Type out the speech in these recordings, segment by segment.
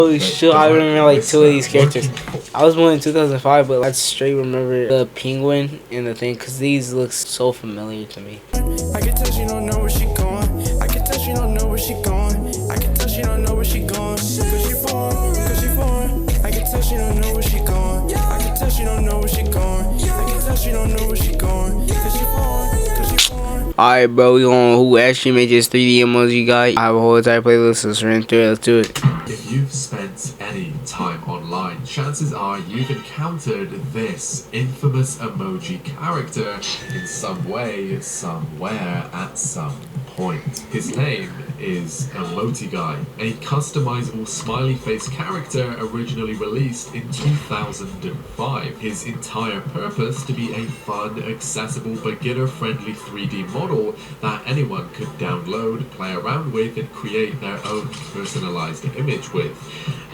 Holy shit, I remember like two of these characters. I was born in 2005, but I straight remember the penguin and the thing, because these look so familiar to me. I can tell she don't know where she going. I can tell she don't know where she going. I can tell she don't know where she going. Cause she foreign. I can tell she don't know where she going. I can tell she don't know where she going. I can tell she don't know where she going. Cause she foreign. Alright, bro, we on who actually made this 3D emoji guy. I have a whole entire playlist. Let's run through it. Let's do it. If you've spent any time online, chances are you've encountered this infamous emoji character in some way, somewhere, at some point. His name is emotiguy, a customizable smiley face character originally released in 2005. His entire purpose to be a fun, accessible, beginner-friendly 3D model that anyone could download, play around with, and create their own personalized image with.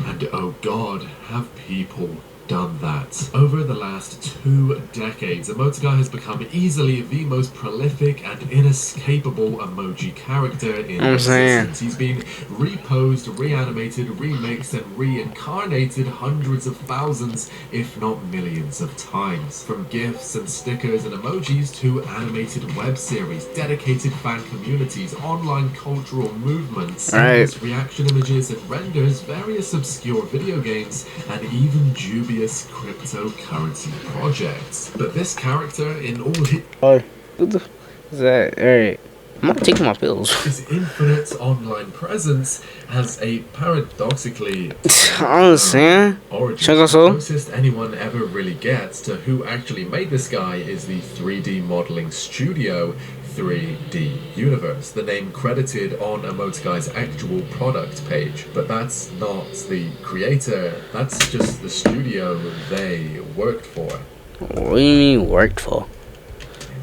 And oh god, have people done that. Over the last 2 decades, emotiguy has become easily the most prolific and inescapable emoji character in existence. He's been reposed, reanimated, remixed, and reincarnated hundreds of thousands, if not millions of times. From GIFs and stickers and emojis to animated web series, dedicated fan communities, online cultural movements, reaction images and renders, various obscure video games, and even dubious cryptocurrency projects. But this character, in all his Who the is that? Alright. I'm not taking my pills. His infinite online presence has a paradoxically origin. The closest anyone ever really gets to who actually made this guy is the 3D modeling studio 3D Universe, the name credited on emotiguy's actual product page. But that's not the creator, that's just the studio they worked for. What do you mean worked for?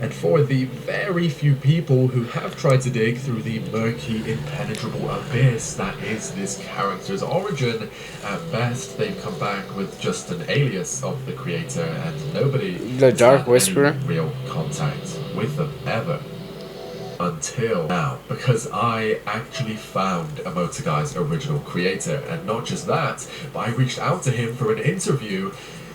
And for the very few people who have tried to dig through the murky, impenetrable abyss that is this character's origin, at best they've come back with just an alias of the creator, and nobody the Dark Whisperer had any real contact with them ever. Until now, because I actually found emotiguy's original creator, and not just that, but I reached out to him for an interview,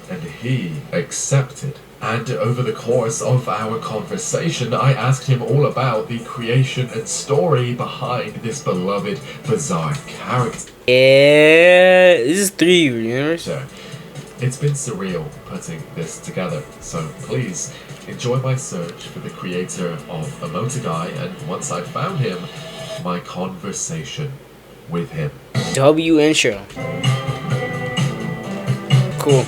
and he accepted. And over the course of our conversation, I asked him all about the creation and story behind this beloved, bizarre character. Yeah, this is 3D Universe. It's been surreal putting this together, so please enjoy my search for the creator of emotiguy, and once I found him, my conversation with him. W intro. Cool.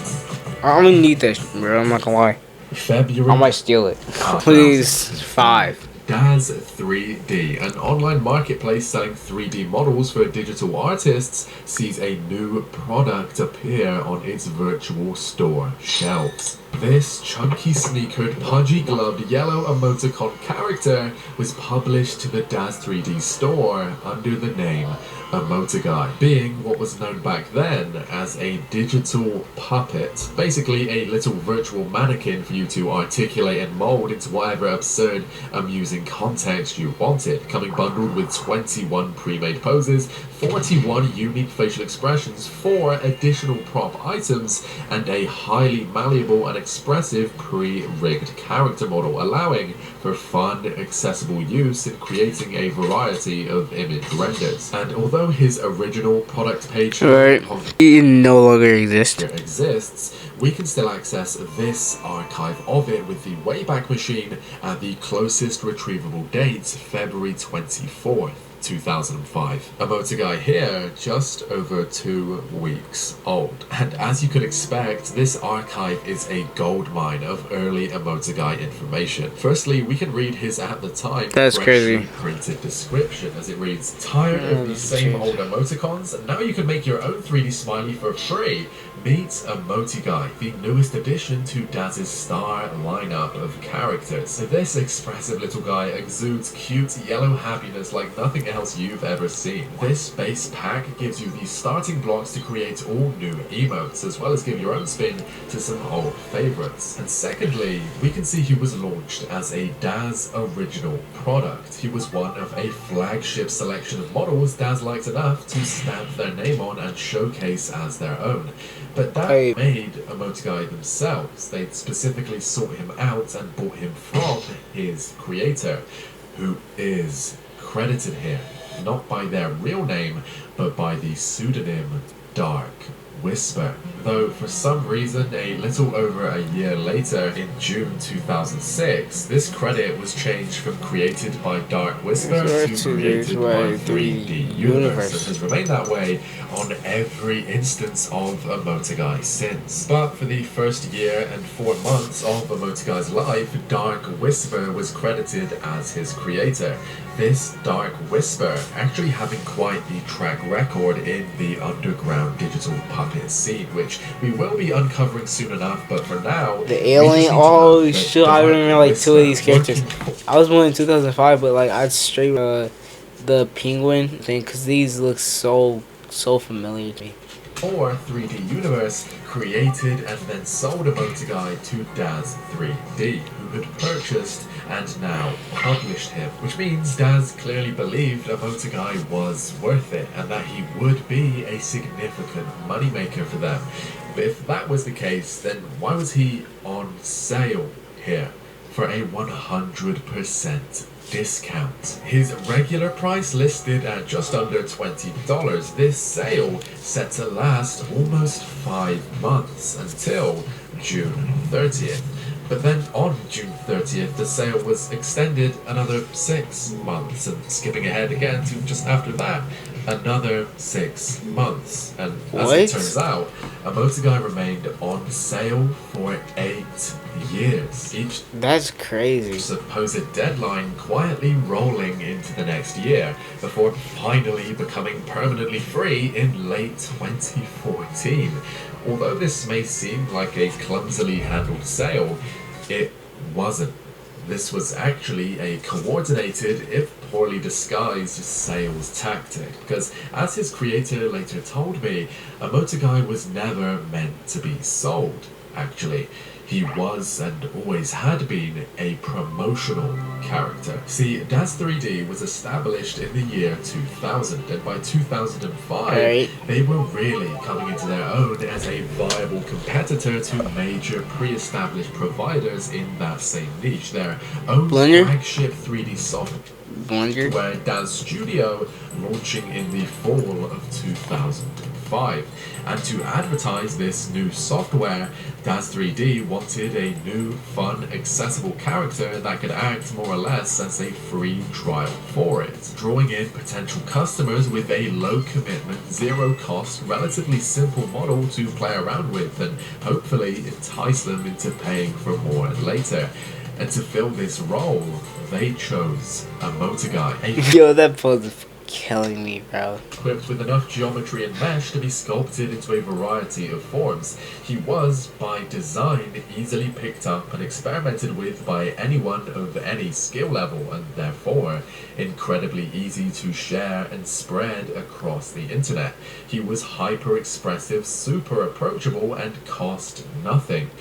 I'm gonna need this, bro. I'm not gonna lie. February. I might steal it. Please, 5. Daz 3D, an online marketplace selling 3D models for digital artists, sees a new product appear on its virtual store shelves. This chunky sneakered, pudgy gloved yellow emoticon character was published to the Daz 3D store under the name emotiguy, being what was known back then as a digital puppet, basically a little virtual mannequin for you to articulate and mold into whatever absurd, amusing context you wanted, coming bundled with 21 pre-made poses, 41 unique facial expressions, 4 additional prop items, and a highly malleable and expressive pre-rigged character model, allowing for fun, accessible use in creating a variety of image renders. And although his original product page it no longer exists, we can still access this archive of it with the Wayback Machine at the closest retrievable date, February 24th. 2005. Emotiguy here, just over 2 weeks old. And as you could expect, this archive is a goldmine of early emotiguy information. Firstly, we can read his at the time freshly printed description, as it reads, "Tired of the same old emoticons? Now you can make your own 3D smiley for free. Meet emotiguy, the newest addition to Daz's star lineup of characters. This expressive little guy exudes cute yellow happiness like nothing else you've ever seen. This base pack gives you the starting blocks to create all new emotes, as well as give your own spin to some old favorites. And secondly, we can see he was launched as a DAZ original product. He was one of a flagship selection of models DAZ liked enough to stamp their name on and showcase as their own. But DAZ made emotiguy themselves. They specifically sought him out and bought him from his creator, who is credited here not by their real name but by the pseudonym Dark Whisper. Though for some reason a little over a year later, in June 2006, this credit was changed from created by Dark Whisper to created by 3D Universe, and has remained that way on every instance of emotiguy since. But for the first year and 4 months of emotiguy's life, Dark Whisper was credited as his creator. This Dark Whisper actually having quite the track record in the underground digital puppet scene, which we will be uncovering soon enough, but for now... The alien, oh shit, I remember like 2 of these characters. I was born in 2005, but like I'd straight the penguin thing, because these look so familiar to me. Or 3D Universe created and then sold emotiguy to DAZ 3D, who had purchased and now published him, which means DAZ clearly believed emotiguy was worth it and that he would be a significant moneymaker for them. But if that was the case, then why was he on sale here for a 100% discount? His regular price listed at just under $20. This sale set to last almost 5 months until June 30th. But then on June 30th, the sale was extended another 6 months, and skipping ahead again to just after that, another 6 months. And as it turns out, emotiguy remained on sale for 8 years. That's crazy. Supposed deadline quietly rolling into the next year before finally becoming permanently free in late 2014. Although this may seem like a clumsily handled sale, it wasn't. This was actually a coordinated, if poorly disguised, sales tactic, because as his creator later told me, emotiguy was never meant to be sold, actually. He was, and always had been, a promotional character. See, DAZ 3D was established in the year 2000, and by 2005, they were really coming into their own as a viable competitor to major pre-established providers in that same niche. Their own flagship 3D software, DAZ Studio, launching in the fall of 2005. And to advertise this new software, DAZ 3D wanted a new, fun, accessible character that could act more or less as a free trial for it, drawing in potential customers with a low commitment, zero cost, relatively simple model to play around with and hopefully entice them into paying for more later. And to fill this role, they chose emotiguy. Yo, that pose is killing me, bro. Equipped with enough geometry and mesh to be sculpted into a variety of forms, he was, by design, easily picked up and experimented with by anyone of any skill level, and therefore incredibly easy to share and spread across the internet. He was hyper-expressive, super approachable, and cost nothing.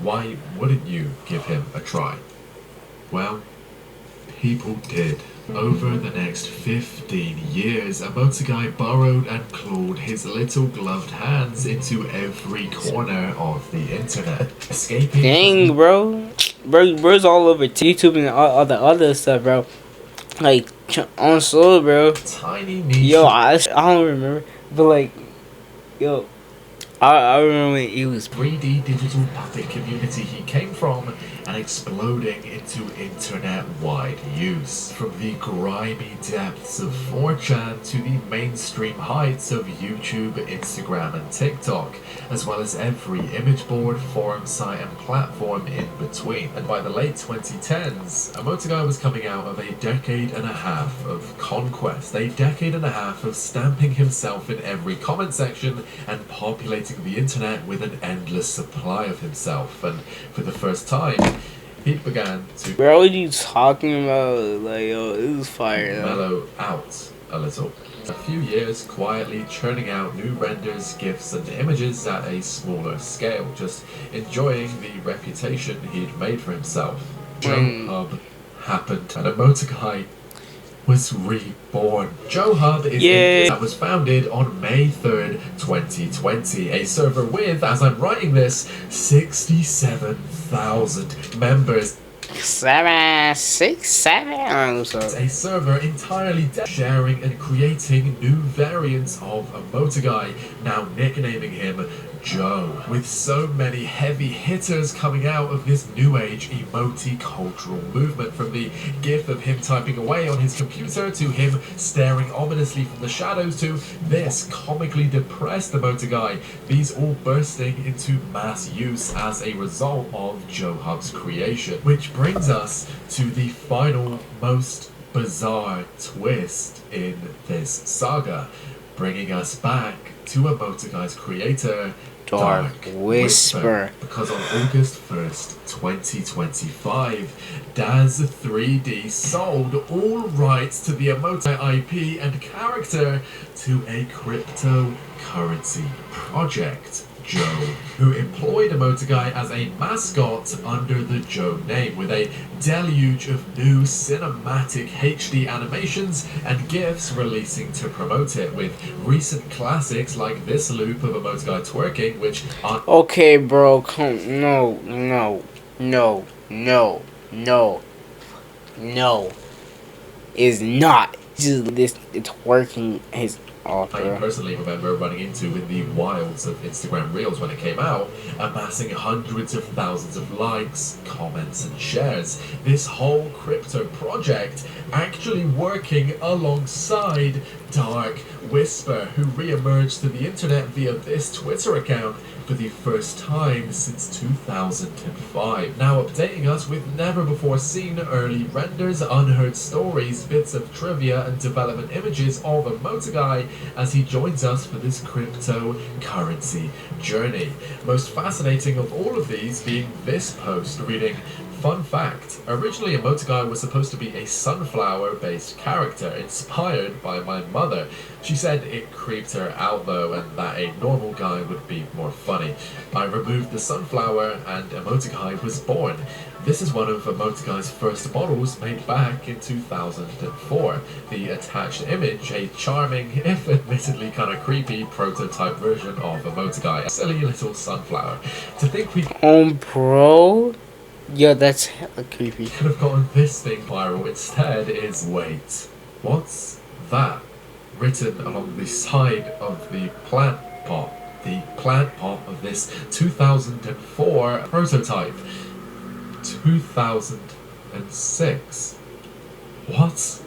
Why wouldn't you give him a try? Well, people did. Over the next 15 years, emotiguy burrowed and clawed his little gloved hands into every corner of the internet, escaping... Dang, bro. Bro's all over YouTube and all the other stuff, bro. Like, on solo, bro. Tiny niche. Yo, I don't remember, but like, yo, I remember when he was 3D digital puppet community he came from, and exploding into internet-wide use. From the grimy depths of 4chan to the mainstream heights of YouTube, Instagram, and TikTok, as well as every image board, forum site, and platform in between. And by the late 2010s, emotiguy was coming out of a decade and a half of conquest, a decade and a half of stamping himself in every comment section and populating the internet with an endless supply of himself. And for the first time, he began to... Bro, what are you talking about? Like, yo, this is fire, though. Mellow out. a little. A few years quietly churning out new renders, GIFs and images at a smaller scale, just enjoying the reputation he'd made for himself. Joe Hub happened and emotiguy was reborn. Joe Hub is that was founded on May 3rd, 2020. A server with, as I'm writing this, 67,000 members. 7, 6, 7. A server entirely sharing and creating new variants of emotiguy, now nicknaming him Joe. With so many heavy hitters coming out of this new age emoticultural movement, from the gif of him typing away on his computer to him staring ominously from the shadows to this comically depressed emotiguy, these all bursting into mass use as a result of Joe Hub's creation. Which brings us to the final, most bizarre twist in this saga, bringing us back to emotiguy's creator, Dark Whisper. Because on August 1st, 2025, Daz 3D sold all rights to the emotigui IP and character to a cryptocurrency project, Joe, who employed emotigui as a mascot under the Joe name, with a deluge of new cinematic HD animations and GIFs releasing to promote it, with recent classics like this loop of emotigui twerking, which are... Okay, bro, no. Is not. It's working. I personally remember running into in the wilds of Instagram Reels when it came out, amassing hundreds of thousands of likes, comments and shares. This whole crypto project actually working alongside Dark Whisper, who re-emerged to the internet via this Twitter account for the first time since 2005. Now updating us with never before seen early renders, unheard stories, bits of trivia and development images of emotigui as he joins us for this cryptocurrency journey. Most fascinating of all of these being this post reading, "Fun fact, originally emotigui was supposed to be a sunflower-based character inspired by my mother. She said it creeped her out though, and that a normal guy would be more funny. I removed the sunflower and emotigui was born. This is one of emotiguy's first models made back in 2004. The attached image, a charming, if admittedly kind of creepy, prototype version of emotigui. A silly little sunflower. To think we bro? Yo, that's hella creepy. Could have gotten this thing viral instead is, wait, what's that? Written along the side of the plant pot. The plant pot of this 2004 prototype. 2006. What?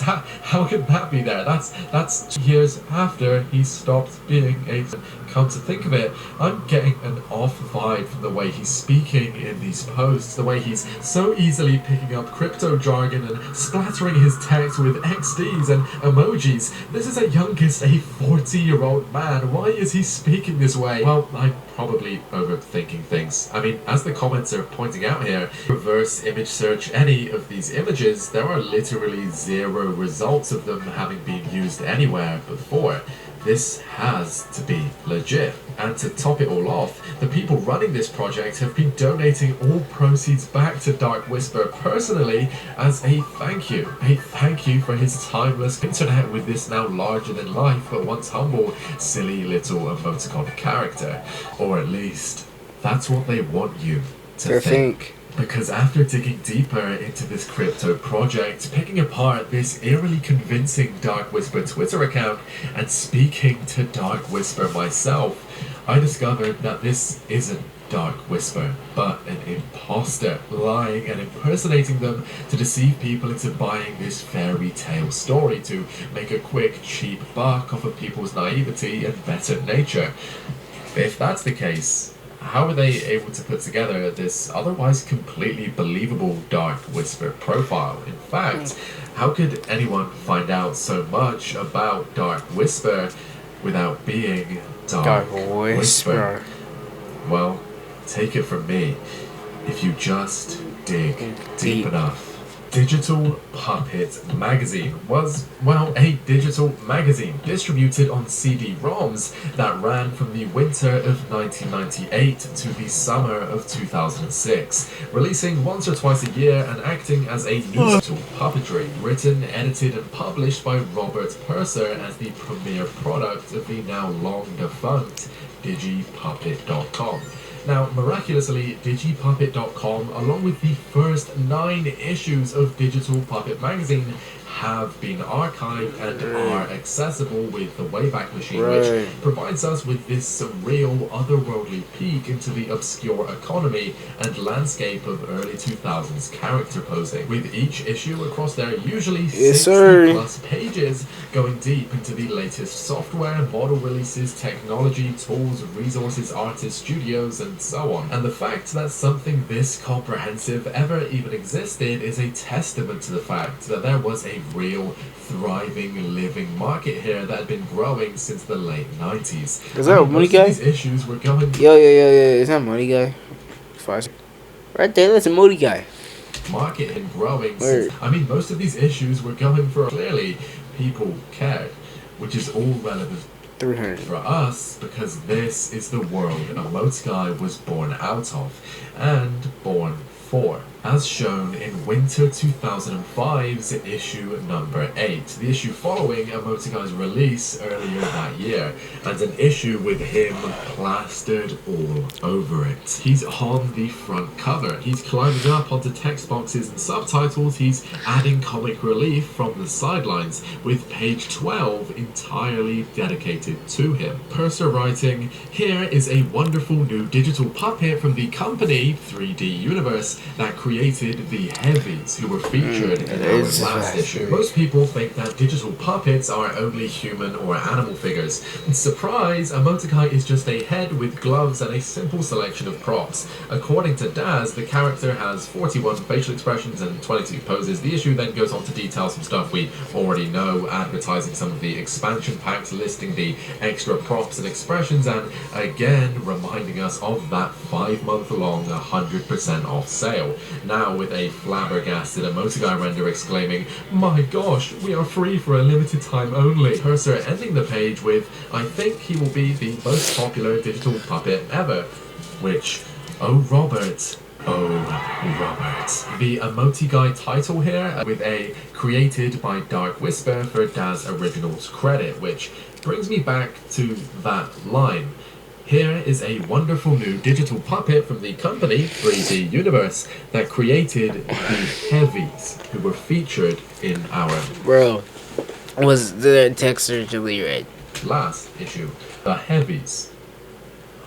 How can that be there? That's years after he stopped being a... Come to think of it, I'm getting an off vibe from the way he's speaking in these posts, the way he's so easily picking up crypto jargon and splattering his text with XDs and emojis. This is at youngest a 40-year-old man. Why is he speaking this way? Well, I'm probably overthinking things. I mean, as the comments are pointing out here, reverse image search any of these images, there are literally zero results of them having been used anywhere before. This has to be legit. And to top it all off, the people running this project have been donating all proceeds back to Dark Whisper personally as a thank you. A thank you for his timeless internet with this now larger than life but once humble, silly little emoticon character. Or at least, that's what they want you to think. Because after digging deeper into this crypto project, picking apart this eerily convincing Dark Whisper Twitter account, and speaking to Dark Whisper myself, I discovered that this isn't Dark Whisper, but an imposter, lying and impersonating them to deceive people into buying this fairy tale story to make a quick, cheap buck off of people's naivety and better nature. If that's the case, how are they able to put together this otherwise completely believable Dark Whisper profile? In fact, how could anyone find out so much about Dark Whisper without being Dark Whisper? Well, take it from me. If you just dig deep enough, Digital Puppet Magazine was, well, a digital magazine distributed on CD-ROMs that ran from the winter of 1998 to the summer of 2006, releasing once or twice a year and acting as a digital puppetry, written, edited and published by Robert Purser as the premier product of the now long defunct digipuppet.com. Now, miraculously, digipuppet.com, along with the first 9 issues of Digital Puppet magazine, have been archived and are accessible with the Wayback Machine, which provides us with this surreal, otherworldly peek into the obscure economy and landscape of early 2000s character posing, with each issue across their usually 60 plus pages going deep into the latest software, model releases, technology, tools, resources, artists, studios, and so on. And the fact that something this comprehensive ever even existed is a testament to the fact that there was a real, thriving, living market here that had been growing since the late 90s. Is that a Money Guy? These issues were going... Yo. Is that Money Guy? Right there, that's a Money Guy. Market and growing since, I mean, most of these issues were going for... Clearly, people cared, which is all relevant 300 for us, because this is the world emotiguy was born out of, and born for, as shown in Winter 2005's issue number 8, the issue following emotiguy's release earlier that year, and an issue with him plastered all over it. He's on the front cover, he's climbing up onto text boxes and subtitles, he's adding comic relief from the sidelines, with page 12 entirely dedicated to him. Purser writing, "Here is a wonderful new digital puppet from the company 3D Universe that created the heavies who were featured in our last issue. Most people think that digital puppets are only human or animal figures. Surprise, emotigui is just a head with gloves and a simple selection of props. According to Daz, the character has 41 facial expressions and 22 poses. The issue then goes on to detail some stuff we already know, advertising some of the expansion packs, listing the extra props and expressions, and again reminding us of that 5-month-long 100% off sale. Now with a flabbergasted emotigui render exclaiming, 'My gosh, we are free for a limited time only.' Purser ending the page with, 'I think he will be the most popular digital puppet ever,' which, oh Robert, the emotigui title here with a created by Dark Whisper for Daz Originals credit, which brings me back to that line. Here is a wonderful new digital puppet from the company 3D Universe that created the heavies who were featured in our was the text originally read last issue. The heavies.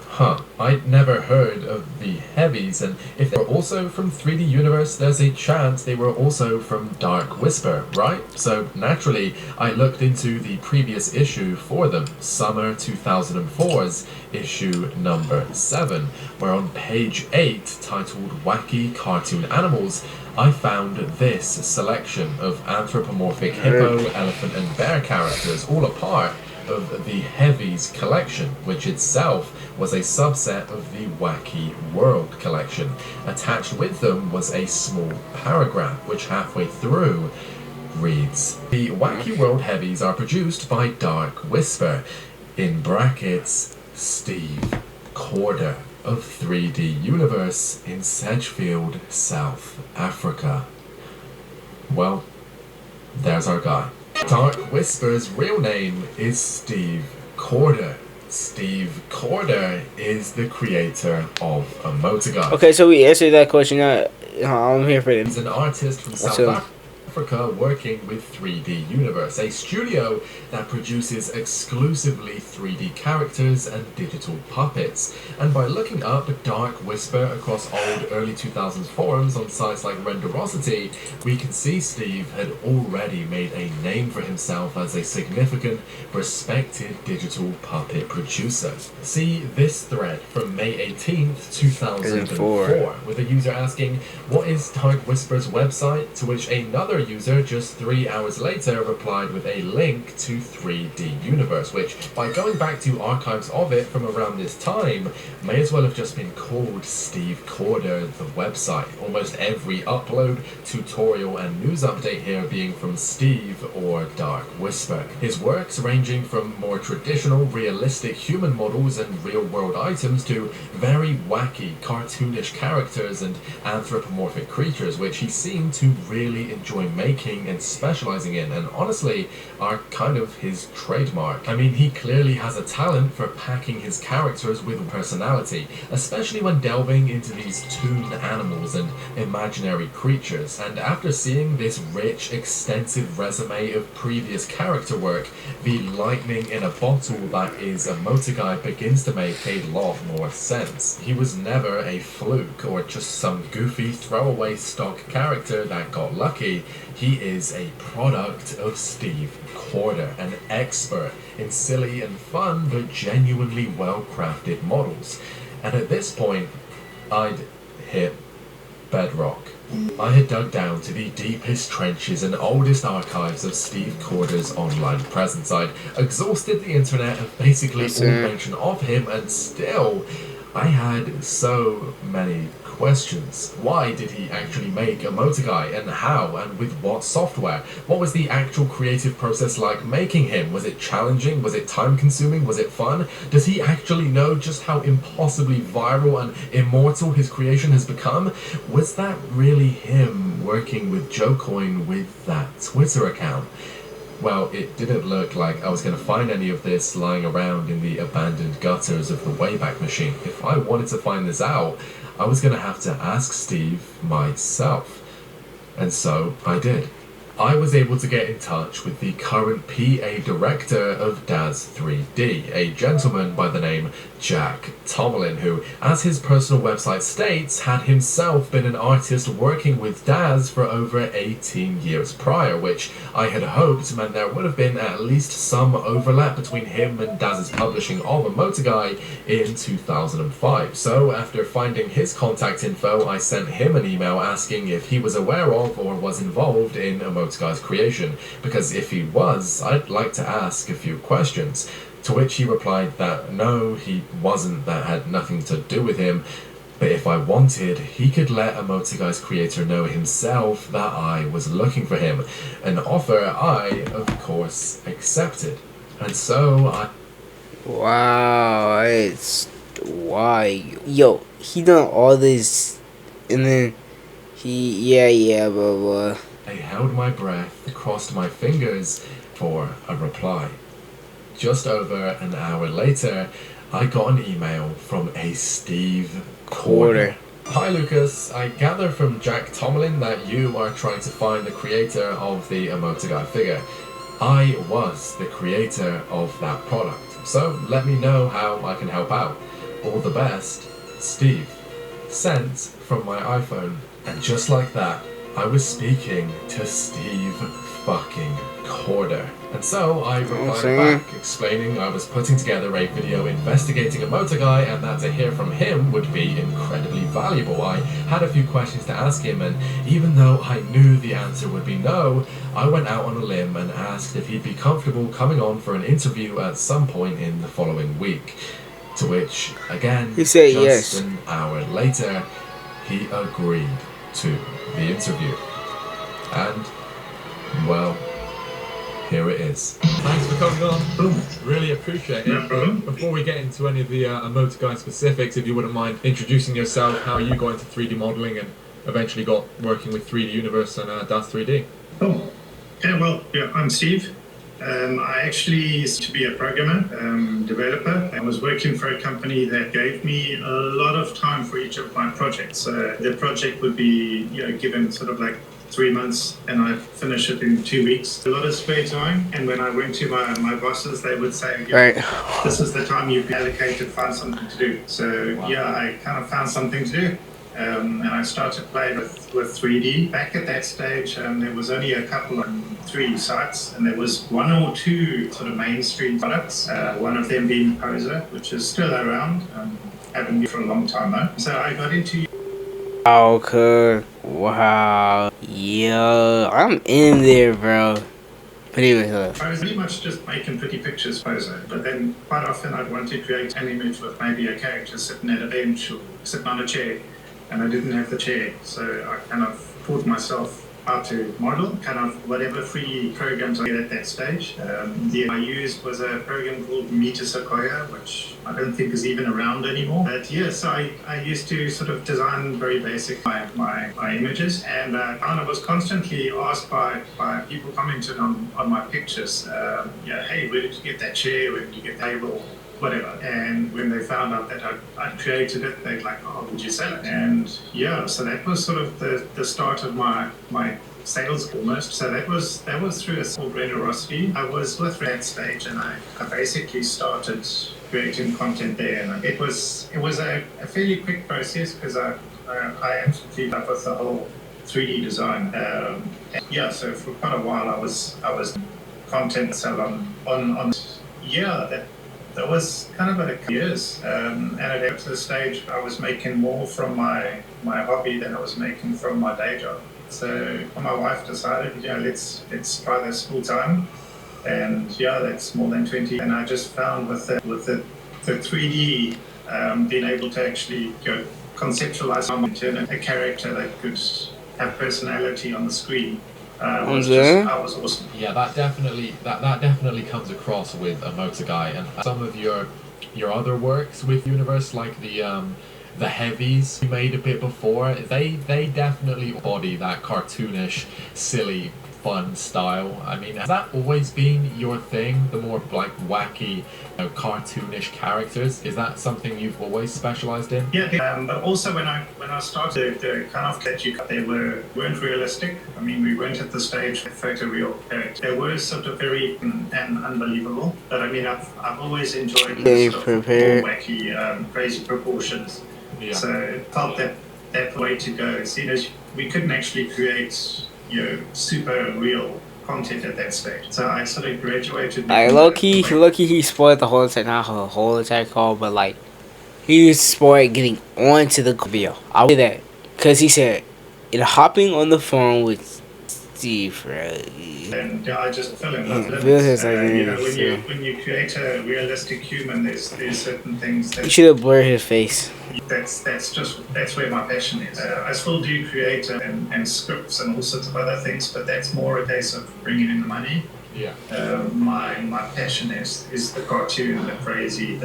Huh, I'd never heard of the heavies, and if they were also from 3D Universe, there's a chance they were also from Dark Whisper, right? So naturally, I looked into the previous issue for them, Summer 2004's issue number 7, where on page 8, titled Wacky Cartoon Animals, I found this selection of anthropomorphic hippo, elephant, and bear characters, all a part of the Heavies collection, which itself was a subset of the Wacky World collection. Attached with them was a small paragraph, which halfway through reads, "The Wacky World Heavies are produced by Dark Whisper, in brackets, Steve Corder of 3D Universe in Sedgefield, South Africa." Well, there's our guy. Dark Whisper's real name is Steve Corder. Steve Corder is the creator of emotigui. Okay, so we answered that question. I'm here for it. He's an artist from South Africa working with 3D Universe, a studio that produces exclusively 3D characters and digital puppets. And by looking up Dark Whisper across old early 2000s forums on sites like Renderosity, we can see Steve had already made a name for himself as a significant, respected digital puppet producer. See this thread from May 18th, 2004, with a user asking, "What is Dark Whisper's website?" To which another user just 3 hours later replied with a link to 3D Universe, which, by going back to archives of it from around this time, may as well have just been called Steve Corder, the website. Almost every upload, tutorial, and news update here being from Steve or Dark Whisper. His works ranging from more traditional, realistic human models and real-world items to very wacky, cartoonish characters and anthropomorphic creatures, which he seemed to really enjoy making and specializing in, and honestly are kind of his trademark. I mean, he clearly has a talent for packing his characters with personality, especially when delving into these toon animals and imaginary creatures. And after seeing this rich, extensive resume of previous character work, the lightning in a bottle that is emotiguy begins to make a lot more sense. He was never a fluke or just some goofy throwaway stock character that got lucky. He is a product of Steve Corder, an expert in silly and fun but genuinely well-crafted models. And at this point, I'd hit bedrock. I had dug down to the deepest trenches and oldest archives of Steve Corder's online presence. I'd exhausted the internet of basically all mention of him, and still, I had so many questions. Why did he actually make emotiguy, and how, and with what software? What was the actual creative process like making him? Was it challenging? Was it time consuming? Was it fun? Does he actually know just how impossibly viral and immortal his creation has become? Was that really him working with JoeCoin with that Twitter account? Well, it didn't look like I was going to find any of this lying around in the abandoned gutters of the Wayback Machine. If I wanted to find this out, I was going to have to ask Steve myself. And so I did. I was able to get in touch with the current PA director of Daz 3D, a gentleman by the name Jack Tomlin, who, as his personal website states, had himself been an artist working with Daz for over 18 years prior, which I had hoped meant there would have been at least some overlap between him and Daz's publishing of emotiguy in 2005. So, after finding his contact info, I sent him an email asking if he was aware of or was involved in emotiguy creation, because if he was, I'd like to ask a few questions. To which he replied that no, he wasn't, that had nothing to do with him, but if I wanted, he could let emotiguy's creator know himself that I was looking for him, an offer I, of course, accepted. And so I... Wow, it's... why? Yo, he done all this, and then yeah, blah, blah. I held my breath, crossed my fingers for a reply. Just over an hour later, I got an email from a Steve Corder. Hi Lucas, I gather from Jack Tomlin that you are trying to find the creator of the emotiguy figure. I was the creator of that product, so let me know how I can help out. All the best, Steve. Sent from my iPhone. And just like that, I was speaking to Steve fucking Corder. And so I replied back, explaining I was putting together a video investigating emotiguy and that to hear from him would be incredibly valuable. I had a few questions to ask him, and even though I knew the answer would be no, I went out on a limb and asked if he'd be comfortable coming on for an interview at some point in the following week. To which, again, he said just yes. An hour later, he agreed to the interview. And, well, here it is. Thanks for coming on. Really appreciate it. Before we get into any of the emotiguy specifics, if you wouldn't mind introducing yourself, how you got into 3D modeling and eventually got working with 3D Universe and Daz 3D. Oh, yeah, I'm Steve. I actually used to be a programmer, developer. I was working for a company that gave me a lot of time for each of my projects. The project would be given sort of like 3 months, and I finish it in 2 weeks. A lot of spare time, and when I went to my bosses, they would say, this is the time you've allocated, find something to do. So I kind of found something to do. And I started playing with 3D. Back at that stage, there was only a couple of 3D sites, and there was 1 or 2 sort of mainstream products, one of them being Poser, which is still around, haven't been for a long time now. So I got into... Wow. Yo, I'm in there, bro. But anyways, I was pretty much just making pretty pictures poser, but then quite often I'd want to create an image with maybe a character sitting at a bench or sitting on a chair, and I didn't have the chair, so I kind of taught myself how to model, kind of whatever free programs I had at that stage. The I used was a program called emotiguy, which I don't think is even around anymore. But yes, I used to sort of design very basic my images, and kind of was constantly asked by people commenting on my pictures, hey, where did you get that chair? Where did you get the table? Whatever. And when they found out that I'd created it, they'd like, oh, would you sell it? And yeah, so that was sort of the start of my sales almost. So that was through a small generosity. I was with that stage, and I basically started creating content there. And it was a fairly quick process because I absolutely love with the whole 3D design. So for quite a while I was content sell on that was kind of like years, and it got to the stage I was making more from my hobby than I was making from my day job. So my wife decided, let's try this full time, and that's more than 20. And I just found with the 3D, being able to actually conceptualize a character that could have personality on the screen. Was awesome. Yeah, that definitely comes across with emotiguy, and some of your other works with Universe, like the heavies you made a bit before, they definitely embody that cartoonish, silly, fun style. I mean, has that always been your thing? The more like wacky, cartoonish characters? Is that something you've always specialized in? Yeah, but also when I started, the kind of that you got, they weren't realistic. I mean, we weren't at the stage of photoreal characters. They were sort of very and unbelievable. But I mean, I've always enjoyed the sort of more wacky, crazy proportions. Yeah. So I felt that way to go. Seeing as we couldn't actually create super real content at that stage. So I sort of graduated. Low-key, he spoiled the whole entire, not the whole entire call, but like, he spoiled getting onto the video. I'll say that, because he said, hopping on the phone with Steve, right? And I just fell in love with it. When you create a realistic human, there's certain things that... You should have blurred his face. That's where my passion is. I still do create and scripts and all sorts of other things, but that's more a case of bringing in the money. Yeah. My passion is the cartoon, the crazy,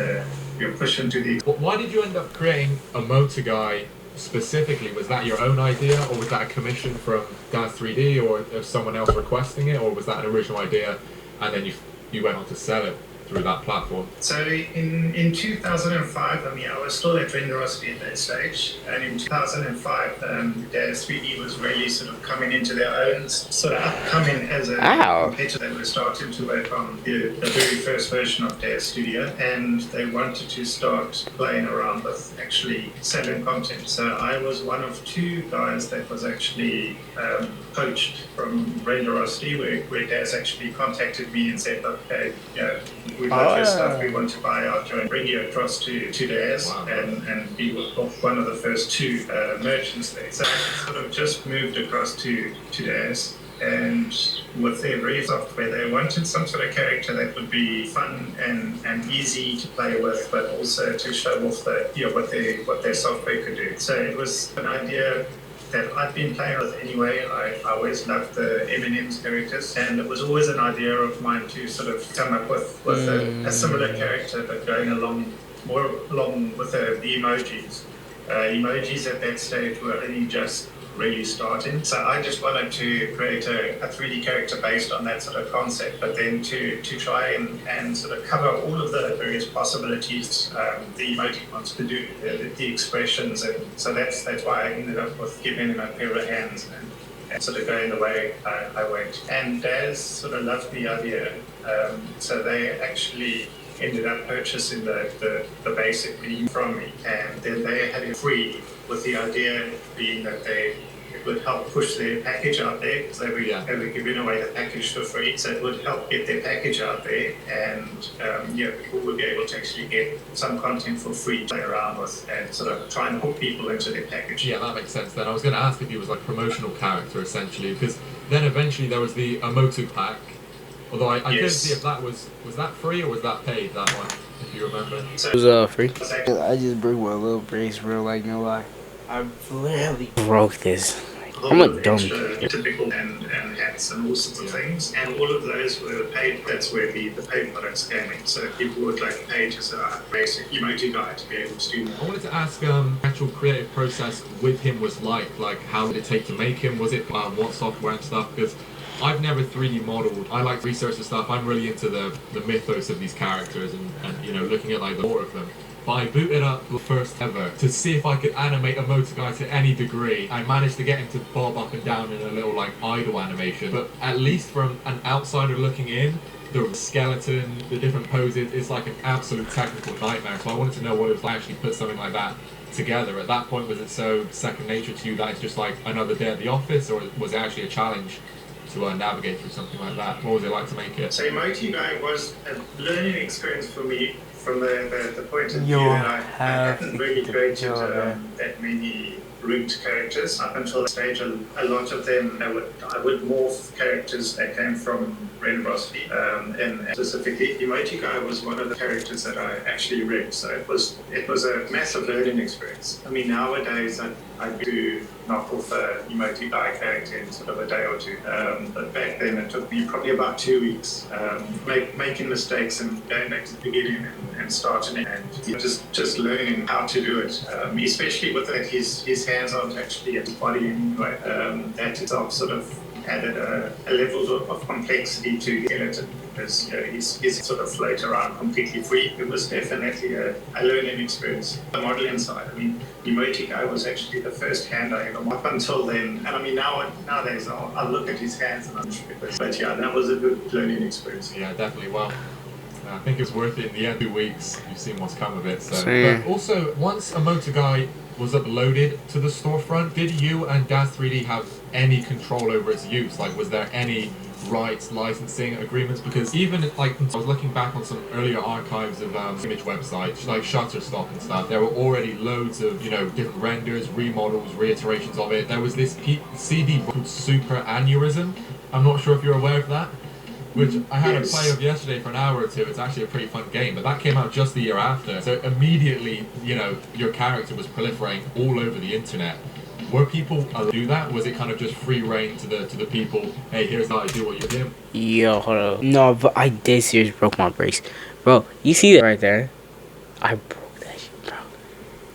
you're pushing to the... Why did you end up creating emotiguy specifically? Was that your own idea, or was that a commission from Daz 3D, or someone else requesting it, or was that an original idea and then you went on to sell it through that platform? So in 2005, I mean, I was still at Vendorosity at that stage, and in 2005, Daz 3D was really sort of coming into their own, sort of upcoming as a competitor. They were starting to work on the very first version of Daz Studio, and they wanted to start playing around with actually selling content. So I was one of two guys that was actually poached from Vendorosity, where Daz actually contacted me and said, okay, we love your stuff, we want to buy out and bring you across to Daz. Wow. and be one of the first two merchants there. So I sort of just moved across to Daz, and with their brief software, they wanted some sort of character that would be fun and easy to play with, but also to show off what their software could do. So it was an idea that I've been playing with anyway. I always loved the M&M's characters, and it was always an idea of mine to sort of come up with a similar character, but going more along with the emojis. Emojis at that stage were only just really starting, so I just wanted to create a 3D character based on that sort of concept, but then to try and sort of cover all of the various possibilities the emoticons could do, the expressions, and so that's why I ended up with giving him a pair of hands and sort of going the way I went. And Daz sort of loved the idea, so they actually ended up purchasing the basic meme from me, and then they had it free, with the idea being that they it would help push their package out there, because they were giving away the package for free. So it would help get their package out there, and people would be able to actually get some content for free to play around with and sort of try and hook people into their package. Yeah, that makes sense then. I was going to ask if he was like a promotional character essentially, because then eventually there was the Emotu pack. Although I couldn't see if that was that free or was that paid, that one, if you remember. So It was free. I just broke my little brace, bro, like no lie. I literally broke this. I'm a dumb kid. Typical and hats and all sorts of things, and all of those were paid. That's where the paid products came in. So people would like pay to sort of basic emotiguy to be able to do that. I wanted to ask actual creative process with him was like how did it take to make him? Was it what software and stuff? Because I've never 3D modeled. I like research and stuff. I'm really into the mythos of these characters and looking at like the lore of them. But I booted up the first ever to see if I could animate Emotuguy to any degree. I managed to get him to bob up and down in a little like idle animation. But at least from an outsider looking in, the skeleton, the different poses, it's like an absolute technical nightmare. So I wanted to know what it was like to actually put something like that together. At that point, was it so second nature to you that it's just like another day at the office, or was it actually a challenge to navigate through something like that? What was it like to make it? So emotiguy was a learning experience for me from the point of view that I hadn't really created that many rigged characters. Up until that stage, a lot of them, I would morph characters that came from Renrosby, and specifically emotiguy was one of the characters that I actually rigged. So it was a massive learning experience. I mean, nowadays I do knock off a emotiguy character in sort of a day or two. But back then it took me probably about 2 weeks, making mistakes and going back to the beginning and starting it, and just learning how to do it. Especially with that, his hands aren't actually at his body anyway. That itself sort of added a level of complexity to the skeleton, because he's sort of float around completely free. It was definitely a learning experience. The modeling side, I mean, emotiguy was actually the first hand I ever made. Up until then, and I mean nowadays I'll look at his hands and I'm sure, but yeah, that was a good learning experience. Yeah, definitely. Well, I think it's worth it in the end. 2 weeks, you've seen what's come of it. So, but also once Emotuguy was uploaded to the storefront, did you and Daz3D have any control over its use? Like, was there any rights, licensing agreements? Because even like I was looking back on some earlier archives of image websites like Shutterstock and stuff, there were already loads of different renders, remodels, reiterations of it. There was this CD called Super Aneurysm. I'm not sure if you're aware of that, which I had a play of yesterday for an hour or two. It's actually a pretty fun game, but that came out just the year after. So immediately, your character was proliferating all over the internet. Were people do that? Was it kind of just free reign to the people? Hey, here's how I do what you're doing. Yo, hold up. No, but I dead serious broke my brace. Bro, you see that right there? I broke that shit, bro.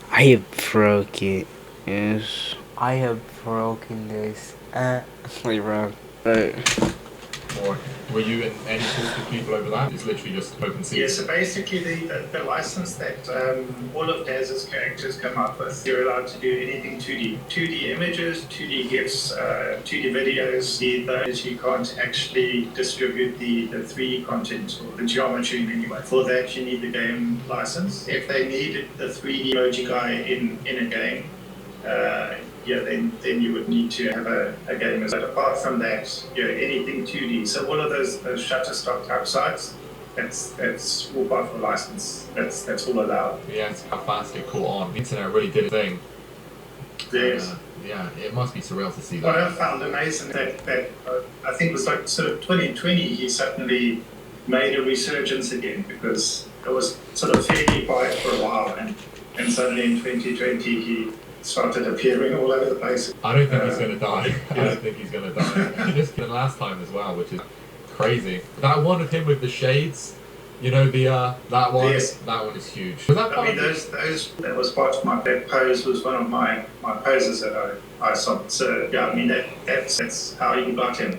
I have broken it. Yes. I have broken this. Wait, bro. Or were you in any talks with people over that? It's literally just open season. Yeah, so basically the license that all of Daz's characters come up with, you're allowed to do anything 2D. 2D images, 2D GIFs, 2D videos. Those you can't actually distribute the 3D content or the geometry in any way. For that you need the game license. If they needed the 3D emotiguy in a game, then you would need to have a game. But apart from that, anything 2D. So all of those Shutterstock type sites, that's all part of the license. That's all allowed. Yeah, it's how fast it caught on. The internet really did a thing. Yes. Yeah, it must be surreal to see that. What I found amazing that I think it was like sort of 2020, he suddenly made a resurgence again, because it was sort of fairly quiet for a while, and suddenly in 2020 he started appearing all over the place. I don't think he's going to die. I don't think he's going to die. He just did last time as well, which is crazy. That one of him with the shades, that one. Yes. That one is huge. Was that I mean, that was part of that pose was one of my poses that I saw. So yeah, I mean that's how you got him.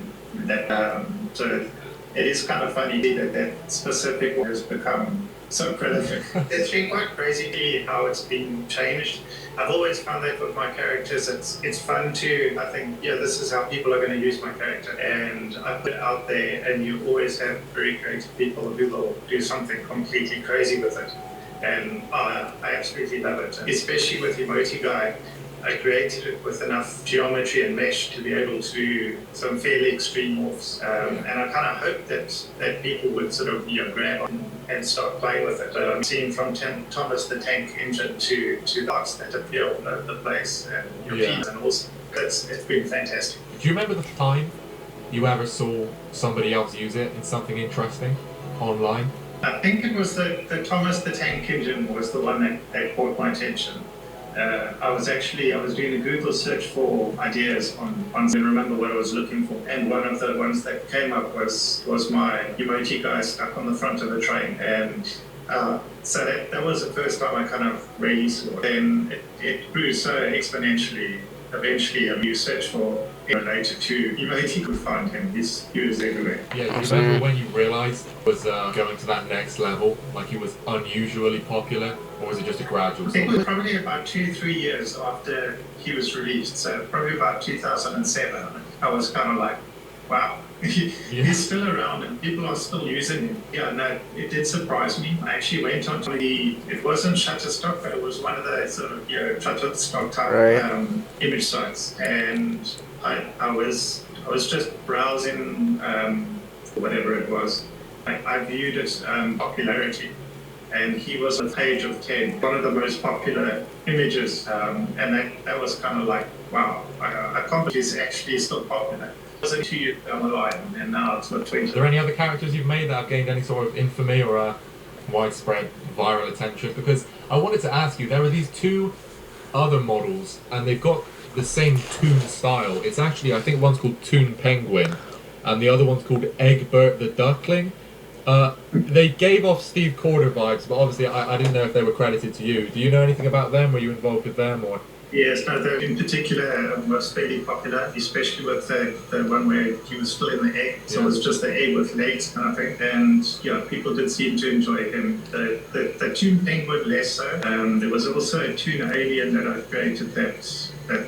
So it is kind of funny that specific one has become so prolific. It's been quite crazy how it's been changed. I've always found that with my characters, it's fun to, I think, this is how people are going to use my character. And I put it out there, and you always have very creative people who will do something completely crazy with it. And I absolutely love it, especially with emotiguy. I created it with enough geometry and mesh to be able to do some fairly extreme morphs. And I kind of hope that people would sort of grab on and start playing with it. I'm seeing from Thomas the Tank Engine to dots that appear all over the place and Europeans and also it's been fantastic. Do you remember the time you ever saw somebody else use it in something interesting online? I think it was the Thomas the Tank Engine was the one that caught my attention. I was doing a Google search for ideas on I didn't remember what I was looking for, and one of the ones that came up was my emotiguy stuck on the front of a train, and so that was the first time I kind of really saw it. And it grew so exponentially. Eventually, you search for related to emotiguy, could find him. He was everywhere. Yeah, do you remember when you realised it was going to that next level? Like he was unusually popular, or was it just a gradual? It was probably about 2-3 years after he was released, so probably about 2007. I was kind of like, wow, he's still around and people are still using him. Yeah, no, it did surprise me. I actually went on to it wasn't Shutterstock, but it was one of the sort of Shutterstock type image sites, and I was just browsing for whatever it was. I viewed its popularity, and he was on the page of 10, one of the most popular images, and that was kind of like, wow, I can't believe he's actually still popular. It wasn't 2 years down the line, and now it's what 20. Are there any other characters you've made that have gained any sort of infamy or widespread viral attention? Because I wanted to ask you, there are these two other models, and they've got the same toon style. It's actually, I think one's called Toon Penguin, and the other one's called Egbert the Duckling. They gave off Steve Corder vibes, but obviously I didn't know if they were credited to you. Do you know anything about them? Were you involved with them, or? Yes, no, in particular was fairly popular, especially with the one where he was still in the egg. So it was just the egg with legs kind of thing. And people did seem to enjoy him. The Toon Penguin less so. There was also a Toon Alien that I created that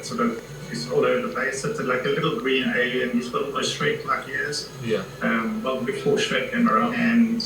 sort of is all over the place. It's like a little green alien. He's got almost Shrek-like ears. Yeah. Well, before Shrek came around, and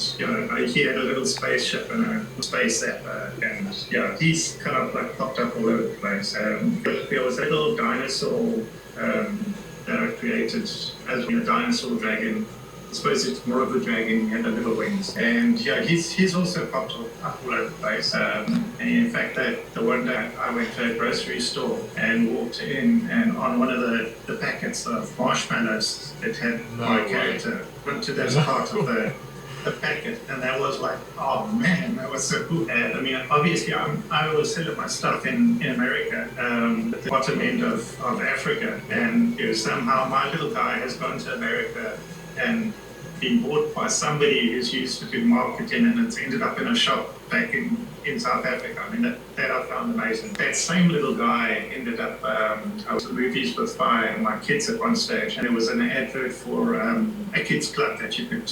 he had a little spaceship and a space zapper, and he's kind of like popped up all over the place. There was a little dinosaur that I created as a dinosaur dragon. I suppose it's more of a dragon, he had the little wings. And he's also popped up all over the place. And in fact, the one day I went to a grocery store and walked in, and on one of the packets of marshmallows, it had my character went to that part of the packet, and that was like, oh man, that was so cool. I mean, obviously, I was selling my stuff in America, at the bottom end of Africa, and somehow my little guy has gone to America and been bought by somebody who's used to do marketing, and it's ended up in a shop back in South Africa. I mean, that I found amazing. That same little guy ended up, I was at movies with my kids at one stage, and there was an advert for a kids club that you could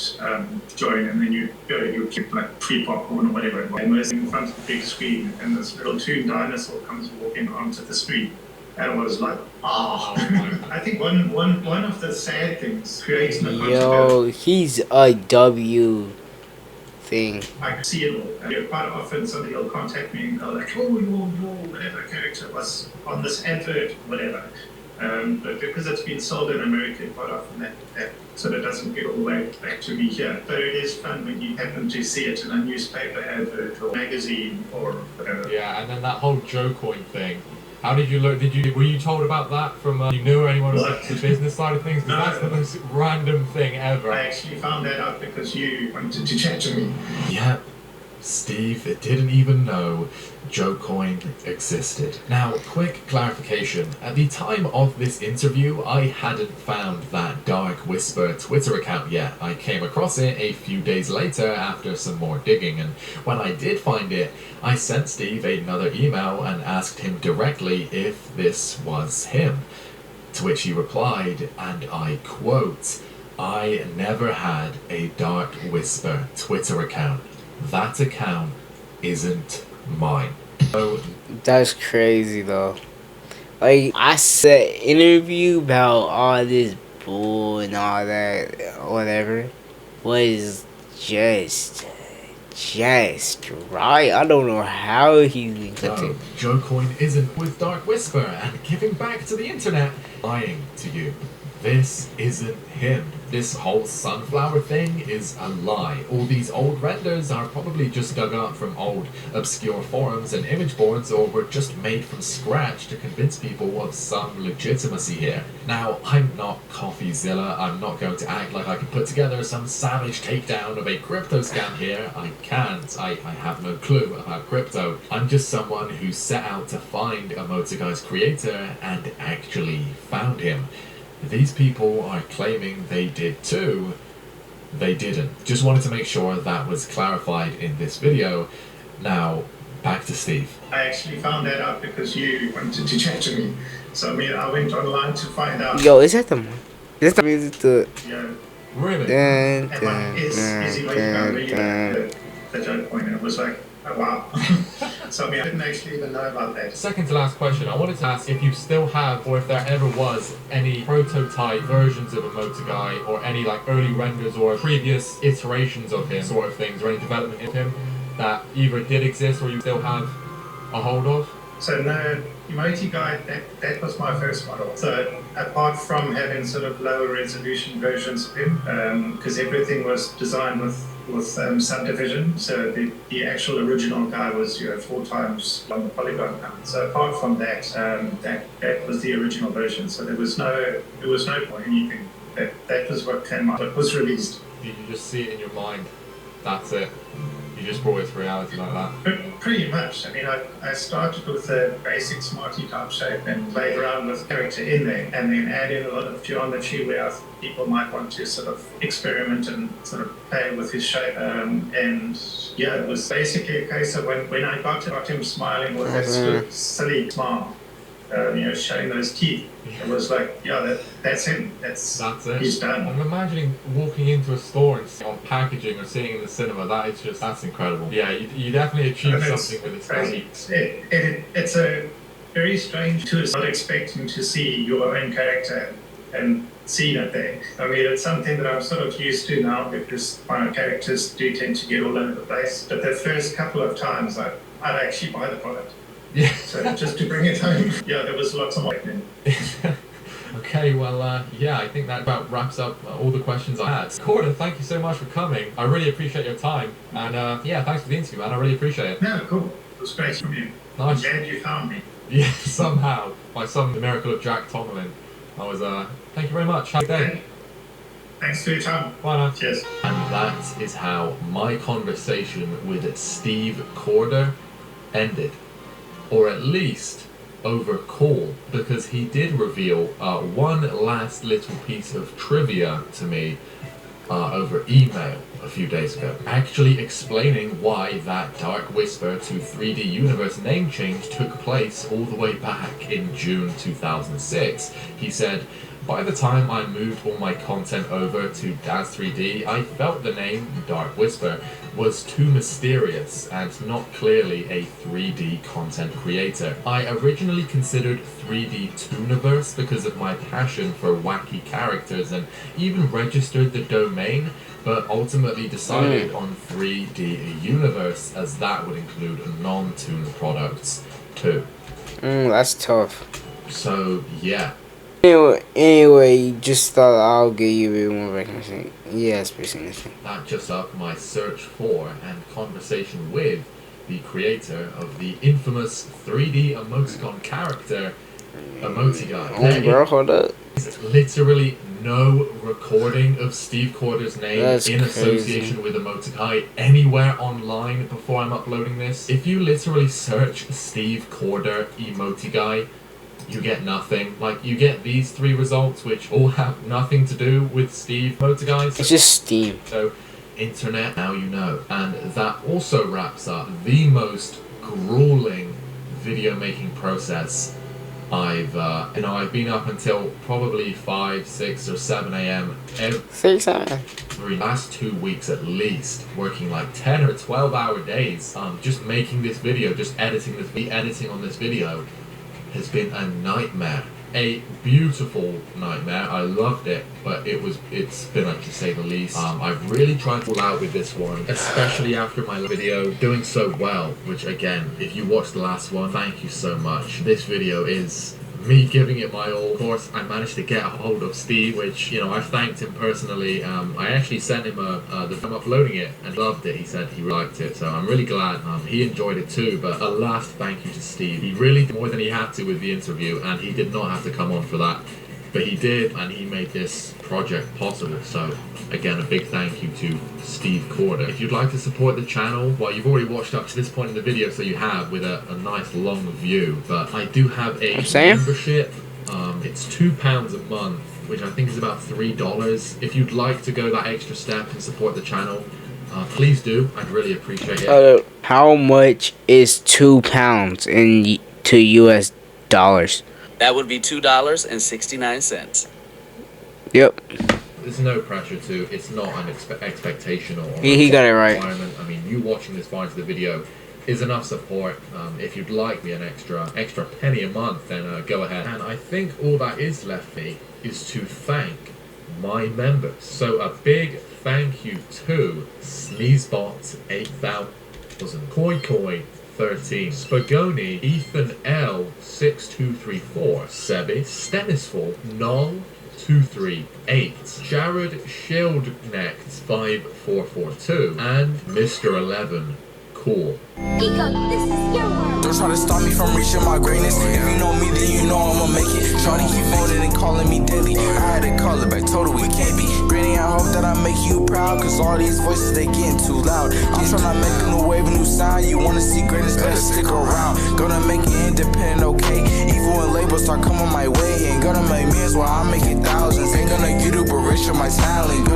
join, and then you get like free popcorn or whatever it was. And we're in front of the big screen, and this little toon dinosaur comes walking onto the screen. And it was like, oh. I think one of the sad things creating a Yo, he's a W thing. I can see it all. Quite often somebody will contact me and go like, oh, your whatever character was on this advert, whatever. But because it's been sold in America, quite often that sort of doesn't get all the way back to me here. But it is fun when you happen to see it in a newspaper advert or magazine or whatever. Yeah, and then that whole Joe Coin thing. How did you learn? Were you told about that from you knew anyone on the business side of things? Because that's the most random thing ever. I actually found that out because you wanted to chat to me. Yeah, Steve didn't even know Joe Coin existed. Now, quick clarification. At the time of this interview, I hadn't found that Dark Whisper Twitter account yet. I came across it a few days later after some more digging, and when I did find it, I sent Steve another email and asked him directly if this was him. To which he replied, and I quote, "I never had a Dark Whisper Twitter account. That account isn't mine." So, that's crazy though. Like, I said interview about all this bull and all that, whatever, was just just right. I don't know how he's been No, cooking. Joe Coin isn't with Dark Whisper and giving back to the internet, lying to you. This isn't him. This whole sunflower thing is a lie. All these old renders are probably just dug up from old obscure forums and image boards, or were just made from scratch to convince people of some legitimacy here. Now, I'm not CoffeeZilla. I'm not going to act like I can put together some savage takedown of a crypto scam here. I can't. I have no clue about crypto. I'm just someone who set out to find emotiguy's creator and actually found him. These people are claiming they did too. They didn't. Just wanted to make sure that was clarified in this video. Now, back to Steve. I actually found that out because you wanted to chat to me. So I mean, I went online to find out. Yo, is that the one? Is that the music to You know, Really? dun, and dun, like, is he dun, making dun, really dun. the joke point? And it was like, oh wow. So I mean, I didn't actually even know about that. Second to last question, I wanted to ask if you still have, or if there ever was, any prototype versions of emotiguy, or any like early renders or previous iterations of him, sort of things, or any development of him that either did exist or you still have a hold of? So no, emotiguy, that was my first model. So apart from having sort of lower resolution versions of him, because everything was designed with subdivision, so the actual original guy was 4 times on the polygon count. So apart from that, that was the original version. So there was no point in anything. That was what came out. What was released. You just see it in your mind. That's it. You just brought it to reality like that. Pretty much. I mean, I started with a basic Smarty type shape and played around with character in there, and then add in a lot of geometry where people might want to sort of experiment and sort of play with his shape. And yeah, it was basically a case of when I got him smiling with that sort of silly smile, showing those teeth. It was like, yeah, that's him. That's it. He's done. I'm imagining walking into a store and seeing on packaging or seeing in the cinema. That's incredible. Yeah, you definitely achieved something with this crazy. It's a very strange twist, not expecting to see your own character and seeing it there. I mean, it's something that I'm sort of used to now because my characters do tend to get all over the place. But the first couple of times, I'd actually buy the product. Yeah. So just to bring it home, yeah, there was lots of marketing. Okay, well, yeah, I think that about wraps up all the questions I had. Corda, thank you so much for coming. I really appreciate your time. And yeah, thanks for the interview, man. I really appreciate it. No, cool. It was great from you. Nice. I'm glad you found me. Yeah, somehow. By some miracle of Jack Tomlin. I was, thank you very much. Have a good day. Okay. Thanks for your time. Bye now. Cheers. And that is how my conversation with Steve Corder ended. Or at least over call, because he did reveal one last little piece of trivia to me over email a few days ago, actually explaining why that Dark Whisper to 3D Universe name change took place all the way back in June 2006. He said, by the time I moved all my content over to Daz 3D, I felt the name Dark Whisper was too mysterious and not clearly a 3D content creator. I originally considered 3D Tooniverse because of my passion for wacky characters and even registered the domain, but ultimately decided on 3D Universe as that would include non-Toon products too. That's tough. So yeah. Anyway, just thought I'll give you a bit more recognition. Yes, personally. That just up my search for and conversation with the creator of the infamous 3D emoticon character, emotiguy. Oh, bro, hold up. There's literally no recording of Steve Corder's name That's in association with emotiguy anywhere online before I'm uploading this. If you literally search Steve Corder emotiguy, you get nothing. Like, you get these 3 results, which all have nothing to do with Steve emotiguy. It's just Steam. So, internet, now you know. And that also wraps up the most grueling video making process I've been up until probably 5, 6, or 7 a.m. every last 2 weeks at least, working like 10 or 12 hour days, just making this video, just editing on this video has been a nightmare. a beautiful nightmare. I loved it, but it's been up to say the least. I've really tried to pull out with this one, especially after my video doing so well, which again, if you watched the last one, thank you so much. This video is me giving it my all. Of course, I managed to get a hold of Steve, which, you know, I've thanked him personally. I actually sent him the film uploading it and loved it. He said he liked it, so I'm really glad he enjoyed it too. But a last thank you to Steve. He really did more than he had to with the interview, and he did not have to come on for that. But he did, and he made this project possible. So again, a big thank you to Steve Corder. If you'd like to support the channel, well, you've already watched up to this point in the video, so you have, with a nice long view. But I do have a membership. It's £2 a month, which I think is about $3. If you'd like to go that extra step and support the channel, please do. I'd really appreciate it. How much is £2 to US dollars? That would be $2.69. Yep. There's no pressure to. It's not an expectation or he got it right. Requirement. I mean, you watching this far into the video is enough support. If you'd like me an extra penny a month, then go ahead. And I think all that is left me is to thank my members. So a big thank you to Sneezebot 8000, Koi 13, Spagoni, Ethan L 6234, Sebi, Stenisful, Null 238, Jared Shieldneck 5442, and Mr. 11. Cool. Ego, this is your world. Don't try to stop me from reaching my greatness. If you know me, then you know I'ma make it. Shawty keep phoning and calling me daily. I had to call it back, told her we can't be. Granny, I hope that I make you proud, cause all these voices, they getting too loud. I'm tryna make a new wave, a new sound. You wanna see greatness, better stick around. Gonna make it independent, okay? Even when labels start coming my way, ain't gonna make millions while I make it thousands. Ain't gonna get Uber rich on my talent.